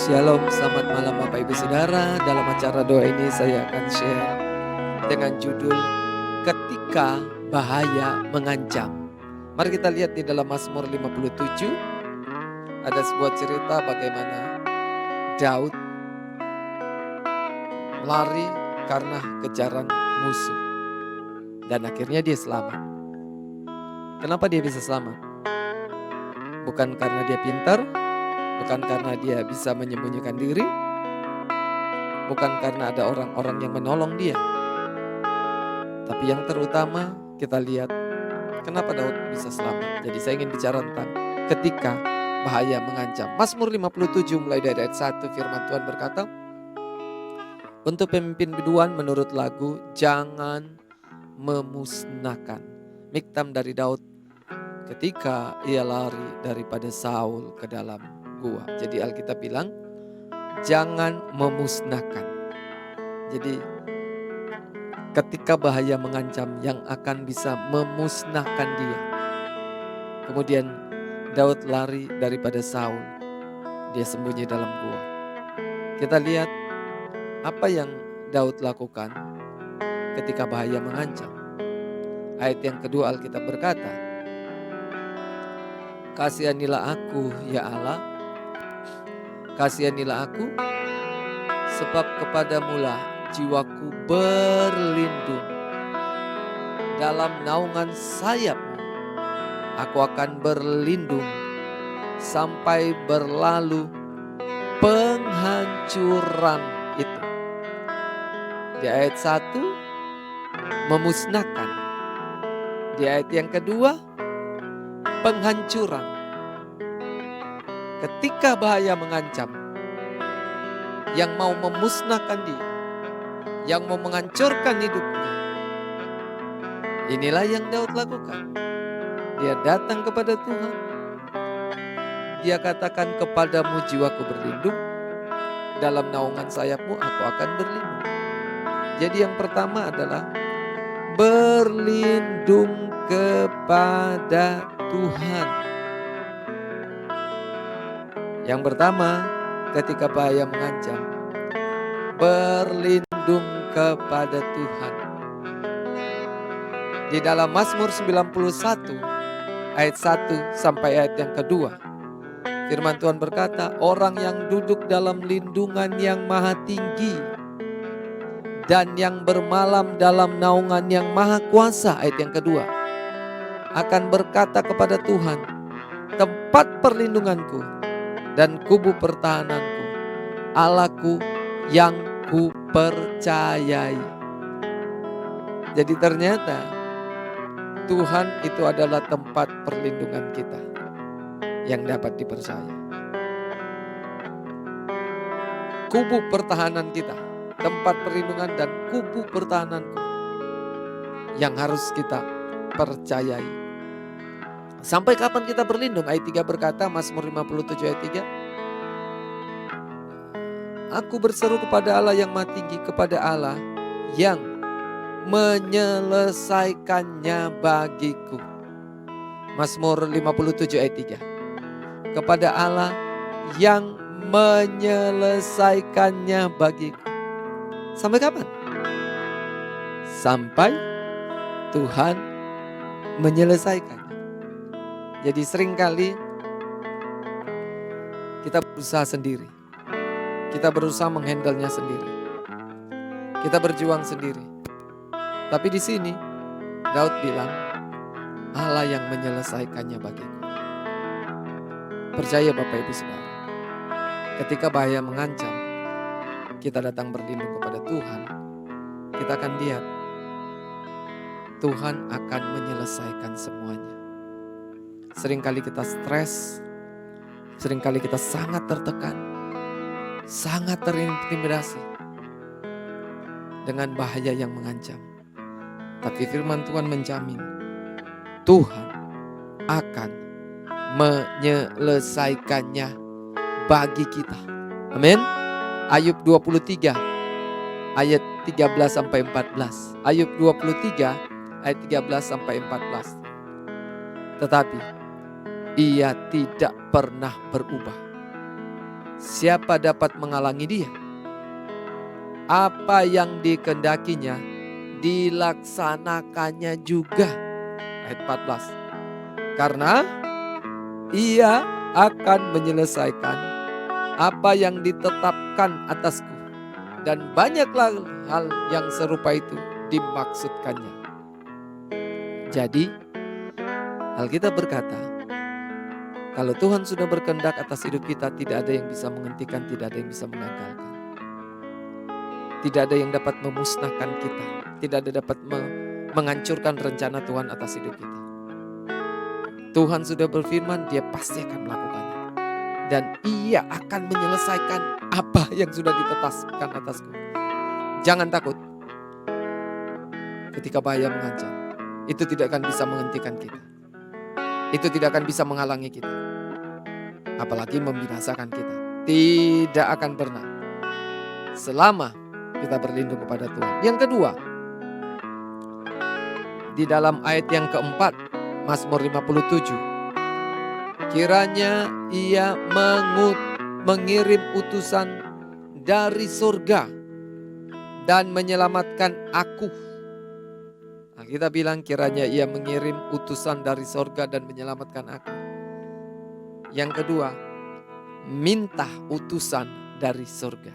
Shalom, selamat malam Bapak Ibu Saudara. Dalam acara doa ini saya akan share dengan judul Ketika Bahaya Mengancam. Mari kita lihat di dalam Mazmur 57. Ada sebuah cerita bagaimana Daud lari karena kejaran musuh. Dan akhirnya dia selamat. Kenapa dia bisa selamat? Bukan karena dia pintar, bukan karena dia bisa menyembunyikan diri, bukan karena ada orang-orang yang menolong dia. Tapi yang terutama kita lihat kenapa Daud bisa selamat. Jadi saya ingin bicara tentang ketika bahaya mengancam. Mazmur 57 mulai dari ayat 1 firman Tuhan berkata, untuk pemimpin biduan menurut lagu jangan memusnahkan. Miktam dari Daud ketika ia lari daripada Saul ke dalam gua. Jadi Alkitab bilang jangan memusnahkan. Jadi ketika bahaya mengancam yang akan bisa memusnahkan dia. Kemudian Daud lari daripada Saul. Dia sembunyi dalam gua. Kita lihat apa yang Daud lakukan ketika bahaya mengancam. Ayat yang kedua Alkitab berkata, kasihanilah aku ya Allah, kasihanilah aku, sebab kepadamulah jiwaku berlindung. Dalam naungan sayap-Mu aku akan berlindung sampai berlalu penghancuran itu. Di ayat 1 memusnahkan. Di ayat yang kedua penghancuran. Ketika bahaya mengancam, yang mau memusnahkan dia, yang mau menghancurkan hidupnya, inilah yang Daud lakukan. Dia datang kepada Tuhan. Dia katakan kepadamu jiwaku berlindung. Dalam naungan sayap-Mu aku akan berlindung. Jadi yang pertama adalah berlindung kepada Tuhan. Yang pertama, ketika bahaya mengancam, berlindung kepada Tuhan. Di dalam Mazmur 91 ayat 1 sampai ayat yang kedua, firman Tuhan berkata, orang yang duduk dalam lindungan yang maha tinggi dan yang bermalam dalam naungan yang maha kuasa, ayat yang kedua, akan berkata kepada Tuhan, tempat perlindunganku dan kubu pertahananku, Allahku yang kupercayai. Jadi ternyata Tuhan itu adalah tempat perlindungan kita yang dapat dipercaya. Kubu pertahanan kita, tempat perlindungan dan kubu pertahananku yang harus kita percayai. Sampai kapan kita berlindung? Ayat 3 berkata, Mazmur 57 ayat 3. Aku berseru kepada Allah yang maha tinggi, kepada Allah yang menyelesaikannya bagiku. Mazmur 57 ayat 3. Kepada Allah yang menyelesaikannya bagiku. Sampai kapan? Sampai Tuhan menyelesaikan. Jadi seringkali kita berusaha sendiri. Kita berusaha menghandlenya sendiri. Kita berjuang sendiri. Tapi di sini Daud bilang, Allah yang menyelesaikannya bagiku. Percaya Bapak Ibu Saudara, ketika bahaya mengancam, kita datang berlindung kepada Tuhan, kita akan lihat Tuhan akan menyelesaikan semuanya. Seringkali kita stres, seringkali kita sangat tertekan, sangat terintimidasi dengan bahaya yang mengancam. Tapi firman Tuhan menjamin Tuhan akan menyelesaikannya bagi kita. Amin. Ayub 23 ayat 13 sampai 14. Ayub 23 ayat 13 sampai 14. Tetapi ia tidak pernah berubah. siapa dapat menghalangi dia? Apa yang dikehendakinya dilaksanakannya juga. Ayat 14. Karena ia akan menyelesaikan apa yang ditetapkan atasku, dan banyaklah hal yang serupa itu dimaksudkannya. Jadi Alkitab berkata, kalau Tuhan sudah berkehendak atas hidup kita, tidak ada yang bisa menghentikan, tidak ada yang bisa mengagalkan. Tidak ada yang dapat memusnahkan kita, tidak ada dapat menghancurkan rencana Tuhan atas hidup kita. Tuhan sudah berfirman, dia pasti akan melakukannya. Dan ia akan menyelesaikan apa yang sudah ditetapkan atasku. Jangan takut ketika bahaya mengancam. Itu tidak akan bisa menghentikan kita. Itu tidak akan bisa menghalangi kita. Apalagi membinasakan kita. Tidak akan pernah. Selama kita berlindung kepada Tuhan. Yang kedua, di dalam ayat yang keempat, Mazmur 57. Kiranya ia mengirim utusan dari surga dan menyelamatkan aku. Nah, kita bilang kiranya ia mengirim utusan dari surga dan menyelamatkan aku. Yang kedua, minta utusan dari surga.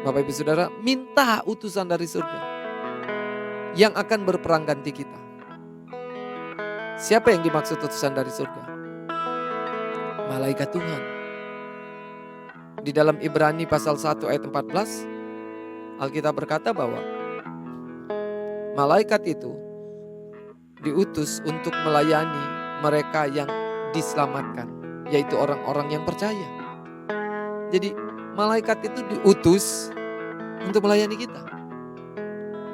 Bapak Ibu Saudara, minta utusan dari surga yang akan berperang ganti kita. Siapa yang dimaksud utusan dari surga? Malaikat Tuhan. Di dalam Ibrani pasal 1 ayat 14, Alkitab berkata bahwa malaikat itu diutus untuk melayani mereka yang diselamatkan, yaitu orang-orang yang percaya. Jadi malaikat itu diutus untuk melayani kita.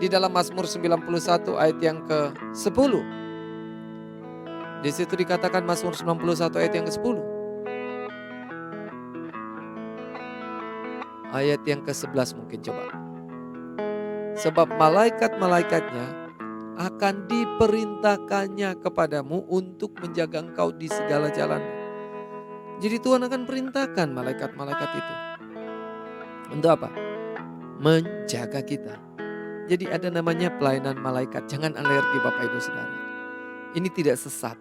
Di dalam Mazmur 91 ayat yang ke-10. Di situ dikatakan Mazmur 91 ayat yang ke-10. Ayat yang ke-11 mungkin coba. Sebab malaikat-malaikatnya akan diperintahkannya kepadamu untuk menjaga engkau di segala jalan. Jadi Tuhan akan perintahkan malaikat-malaikat itu. Untuk apa? Menjaga kita. Jadi ada namanya pelayanan malaikat. Jangan alergi Bapak Ibu Saudara. Ini tidak sesat.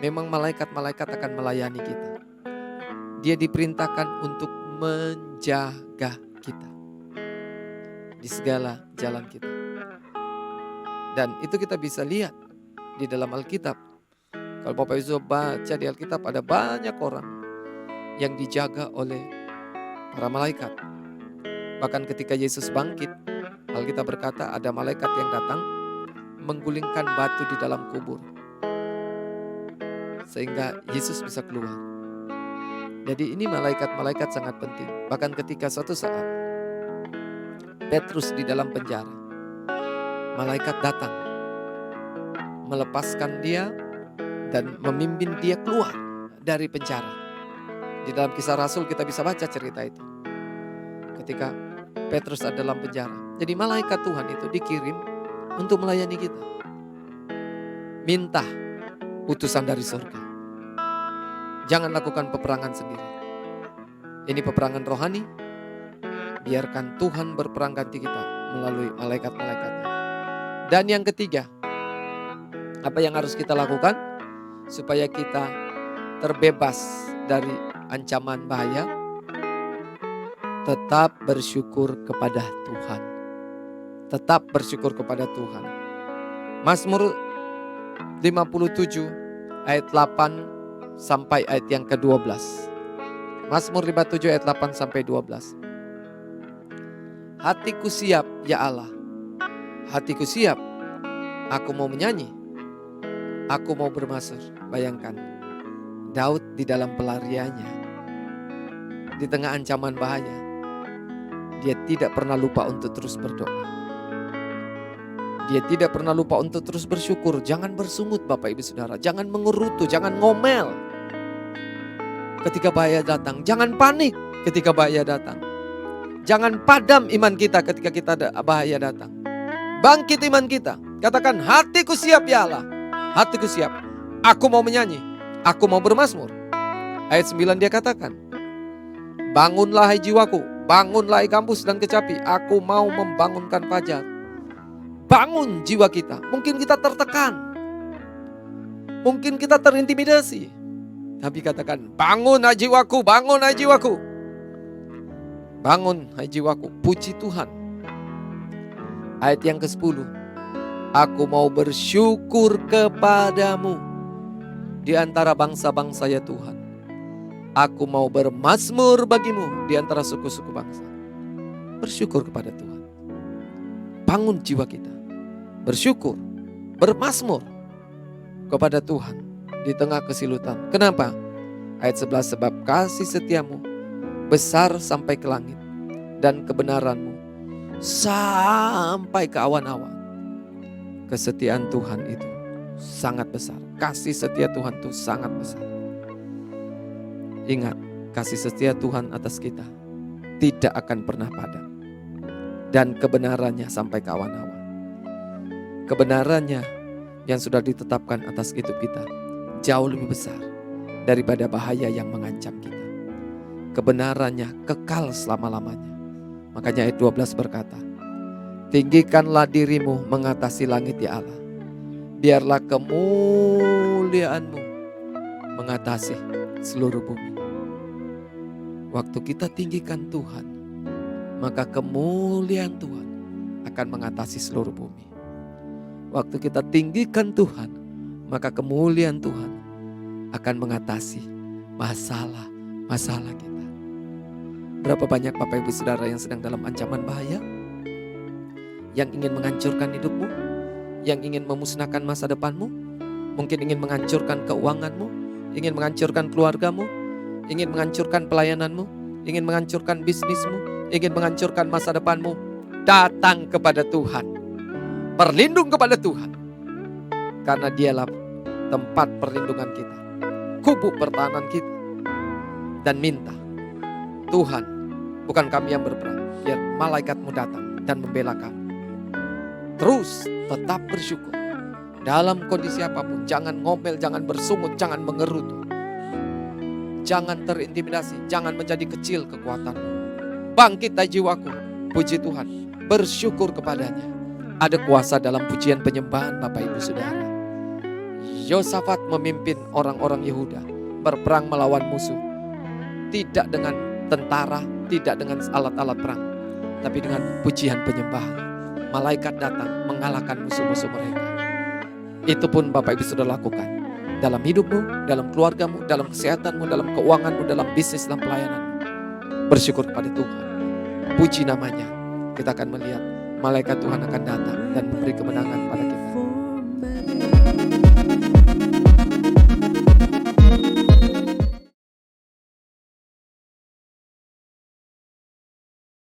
Memang malaikat-malaikat akan melayani kita. Dia diperintahkan untuk menjaga kita di segala jalan kita. Dan itu kita bisa lihat di dalam Alkitab. Kalau Bapak Ibu baca di Alkitab, ada banyak orang yang dijaga oleh para malaikat. Bahkan ketika Yesus bangkit, Alkitab berkata ada malaikat yang datang menggulingkan batu di dalam kubur. Sehingga Yesus bisa keluar. Jadi ini malaikat-malaikat sangat penting. Bahkan ketika suatu saat Petrus di dalam penjara, malaikat datang melepaskan dia dan memimpin dia keluar dari penjara. Di dalam Kisah Rasul kita bisa baca cerita itu. Ketika Petrus ada dalam penjara. Jadi malaikat Tuhan itu dikirim untuk melayani kita. Minta utusan dari surga. Jangan lakukan peperangan sendiri. Ini peperangan rohani. Biarkan Tuhan berperang ganti kita melalui malaikat-malaikatnya. Dan yang ketiga, apa yang harus kita lakukan supaya kita terbebas dari ancaman bahaya? Tetap bersyukur kepada Tuhan. Tetap bersyukur kepada Tuhan. Mazmur 57 ayat 8 sampai ayat yang ke-12. Mazmur 57 ayat 8 sampai 12. Hatiku siap ya Allah. Hatiku siap. Aku mau menyanyi. Aku mau bermasmur. Bayangkan Daud di dalam pelariannya, di tengah ancaman bahaya, dia tidak pernah lupa untuk terus berdoa. Dia tidak pernah lupa untuk terus bersyukur. Jangan bersungut Bapak Ibu Saudara. Jangan mengerutu, jangan ngomel ketika bahaya datang. Jangan panik ketika bahaya datang. Jangan padam iman kita ketika kita ada bahaya datang. Bangkit iman kita. Katakan, hatiku siap ya Allah. Hatiku siap. Aku mau menyanyi. Aku mau bermazmur. Ayat 9 dia katakan, Bangunlah hai jiwaku, bangunlah hai kampus dan kecapi. Aku mau membangunkan fajar. Bangun jiwa kita. Mungkin kita tertekan, mungkin kita terintimidasi. Tapi katakan, bangun hai jiwaku, bangun hai jiwaku. Bangun hai jiwaku, puji Tuhan. Ayat yang ke-10. Aku mau bersyukur kepadamu di antara bangsa-bangsa ya Tuhan. Aku mau bermazmur bagimu di antara suku-suku bangsa. Bersyukur kepada Tuhan. Bangun jiwa kita. Bersyukur, bermazmur kepada Tuhan di tengah kesilutan. Kenapa? Ayat 11, sebab kasih setiamu besar sampai ke langit dan kebenaranmu sampai ke awan-awan. Kesetiaan Tuhan itu sangat besar. Kasih setia Tuhan itu sangat besar. Ingat, kasih setia Tuhan atas kita tidak akan pernah padam. Dan kebenarannya sampai ke awan-awan. Kebenarannya yang sudah ditetapkan atas hidup kita jauh lebih besar daripada bahaya yang mengancam kita. Kebenarannya kekal selama-lamanya. Makanya ayat 12 berkata, tinggikanlah dirimu mengatasi langit ya Allah. Biarlah kemuliaanmu mengatasi seluruh bumi. Waktu kita tinggikan Tuhan, maka kemuliaan Tuhan akan mengatasi seluruh bumi. Waktu kita tinggikan Tuhan, maka kemuliaan Tuhan akan mengatasi masalah-masalah kita. Berapa banyak Bapak Ibu Saudara yang sedang dalam ancaman bahaya, yang ingin menghancurkan hidupmu, yang ingin memusnahkan masa depanmu, mungkin ingin menghancurkan keuanganmu, ingin menghancurkan keluargamu, ingin menghancurkan pelayananmu, ingin menghancurkan bisnismu, ingin menghancurkan masa depanmu. Datang kepada Tuhan, berlindung kepada Tuhan, karena dialah tempat perlindungan kita, kubu pertahanan kita. Dan minta, Tuhan, bukan kami yang berperang, biar malaikatmu datang dan membela kami. Terus tetap bersyukur dalam kondisi apapun. Jangan ngomel, jangan bersungut, jangan mengerutu. Jangan terintimidasi, jangan menjadi kecil kekuatanmu. Bangkit jiwaku, puji Tuhan, bersyukur kepadanya. Ada kuasa dalam pujian penyembahan Bapak Ibu Saudara. Yosafat memimpin orang-orang Yehuda berperang melawan musuh. Tidak dengan tentara, tidak dengan alat-alat perang, tapi dengan pujian penyembahan. Malaikat datang mengalahkan musuh-musuh mereka. Itu pun Bapak Ibu sudah lakukan dalam hidupmu, dalam keluargamu, dalam kesehatanmu, dalam keuanganmu, dalam bisnis, dalam pelayananmu. Bersyukur kepada Tuhan. Puji namanya. Kita akan melihat malaikat Tuhan akan datang dan memberi kemenangan pada kita.